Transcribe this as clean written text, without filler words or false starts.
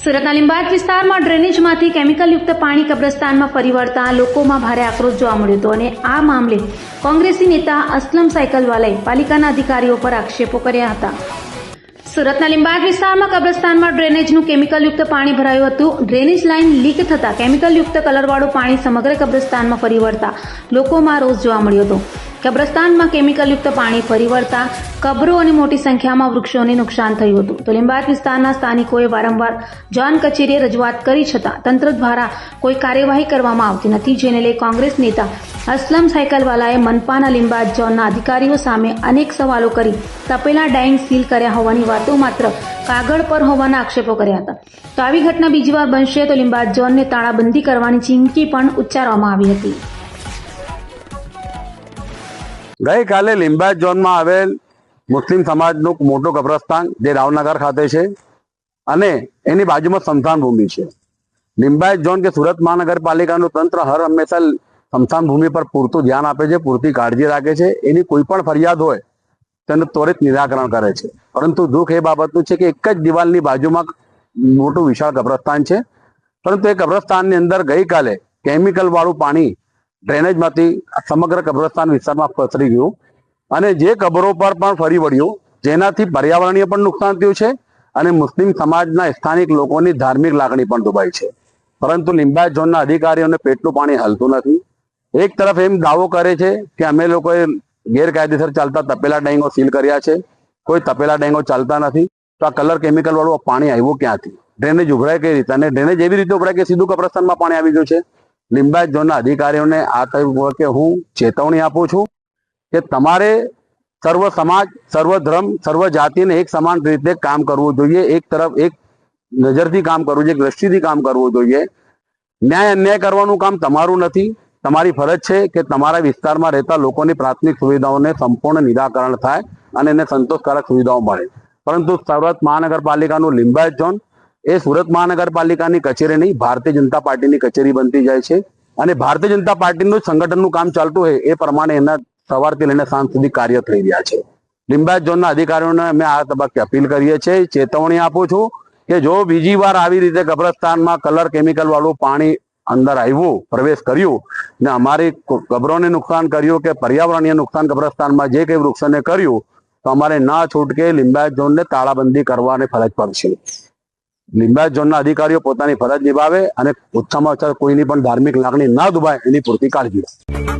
સુરતના લીંબાયત વિસ્તારમાં ડ્રેનેજમાંથી કેમિકલયુક્ત પાણી કબ્રસ્તાનમાં ફરી વળતા લોકોમાં ભારે આક્રોશ જોવા મળ્યો હતો અને આ મામલે કોંગ્રેસી નેતા અસલમ સાયકલવાલાએ પાલિકાના અધિકારીઓ પર આક્ષેપો કર્યા હતા. સુરતના લીંબાયત વિસ્તારમાં કબ્રસ્તાનમાં ડ્રેનેજનું કેમિકલયુક્ત પાણી ભરાયું હતું. ડ્રેનેજ લાઇન લીક થતાં કેમિકલયુક્ત કલરવાળું પાણી સમગ્ર કબ્રસ્તાનમાં ફરી વળતા લોકોમાં રોષ જોવા મળ્યો હતો. કબ્રસ્તાનમાં કેમિકલયુક્ત પાણી ફરી વળતા કબરો અને મોટી સંખ્યામાં વૃક્ષોને નુકસાન થયું હતું. તો લીંબાયત વિસ્તારના સ્થાનિકોએ વારંવાર જોન કચેરીએ રજૂઆત કરી છતાં તંત્ર દ્વારા કોઈ કાર્યવાહી કરવામાં આવતી નથી, જેને લઈ કોંગ્રેસ નેતા અસલમ સાયકલવાલાએ મનપાના લીંબાયત ઝોનના અધિકારીઓ સામે અનેક સવાલો કરી તપેલા ડાઇંગ સીલ કર્યા હોવાની વાતો માત્ર કાગળ પર હોવાના આક્ષેપો કર્યા હતા. તો આવી ઘટના બીજી વાર બનશે તો લીંબાયત ઝોનને તાળાબંધી કરવાની ચીમકી પણ ઉચ્ચારવામાં આવી હતી. ગઈકાલે લીંબાયત ઝોનમાં આવેલ મુસ્લિમ સમાજનું મોટું કબ્રસ્તાન જે રાવનગર ખાતે છે અને એની બાજુમાં સ્મશાન ભૂમિ છે. લીંબાયત ઝોન કે સુરત મહાનગરપાલિકાનું તંત્ર હર હંમેશા સ્મશાન ભૂમિ પર પૂરતું ધ્યાન આપે છે, પૂરતી કાળજી રાખે છે. એની કોઈ પણ ફરિયાદ હોય તેનું ત્વરિત નિરાકરણ કરે છે. પરંતુ દુઃખ એ બાબતનું છે કે એક જ દિવાલની બાજુમાં મોટું વિશાળ કબ્રસ્તાન છે, પરંતુ એ કબ્રસ્તાનની અંદર ગઈકાલે કેમિકલ વાળું પાણી ડ્રેનેજમાંથી સમગ્ર કબ્રસ્તાન વિસ્તારમાં પસરી ગયું અને જે કબરો પર પણ ફરી વળ્યું, જેનાથી પર્યાવરણીય પણ નુકસાન થયું છે અને મુસ્લિમ સમાજના સ્થાનિક લોકોની ધાર્મિક લાગણી પણ દુભાઈ છે. પરંતુ લીંબાયત ઝોનના અધિકારીઓને પેટનું પાણી હલતું નથી. એક તરફ એમ દાવો કરે છે કે અમે લોકોએ ગેરકાયદેસર ચાલતા તપેલા ડાઇંગો સીલ કર્યા છે, કોઈ તપેલા ડાઇંગો ચાલતા નથી. તો આ કલર કેમિકલ વાળું પાણી આવ્યું ક્યાંથી? ડ્રેનેજ ઉભરાય કઈ રીતે? અને ડ્રેનેજ એવી રીતે ઉભરાય કે સીધું કબ્રસ્તાનમાં પાણી આવી ગયું છે. લીંબાયત ઝોનના અધિકારીઓને આ કહ્યું કે હું ચેતવણી આપું છું કે તમારે સર્વ સમાજ, સર્વ ધર્મ, સર્વ જાતિને એક સમાન રીતે કામ કરવું જોઈએ. એક તરફ એક નજરથી કામ કરવું જોઈએ, એક દ્રષ્ટિથી કામ કરવું જોઈએ. ન્યાય અન્યાય કરવાનું કામ તમારું નથી. તમારી ફરજ છે કે તમારા વિસ્તારમાં રહેતા લોકોની પ્રાથમિક સુવિધાઓને સંપૂર્ણ નિરાકરણ થાય અને એને સંતોષકારક સુવિધાઓ મળે. પરંતુ સુરત મહાનગરપાલિકાનું લીંબાયત ઝોન એ સુરત મહાનગરપાલિકાની કચેરી નહીં, ભારતીય જનતા પાર્ટીની કચેરી બનતી જાય છે અને ભારતીય જનતા પાર્ટીનું સંગઠનનું કામ ચાલતું હોય એ પ્રમાણે એના સવારથી લઈને સાંજ સુધી કાર્ય થઈ રહ્યા છે. લીંબાયત ઝોનના અધિકારીઓને અમે આ તબક્કે અપીલ કરીએ છીએ, ચેતવણી આપું છું કે જો બીજી વાર આવી રીતે કબ્રસ્તાનમાં કલર કેમિકલ વાળું પાણી અંદર આવ્યું, પ્રવેશ કર્યું ને અમારી કબરોને નુકસાન કર્યું કે પર્યાવરણીય નુકસાન કબ્રસ્તાનમાં જે કંઈ વૃક્ષોને કર્યું, તો અમારે ના છૂટકે લીંબાયત ઝોનને તાળાબંધી કરવાની ફરજ પડશે. લીંબાયત ઝોનના અધિકારીઓ પોતાની ફરજ નિભાવે અને ઓછામાં ઓછા કોઈની પણ ધાર્મિક લાગણી ના દુભાય એની પૂરતી કાળજી રાખે.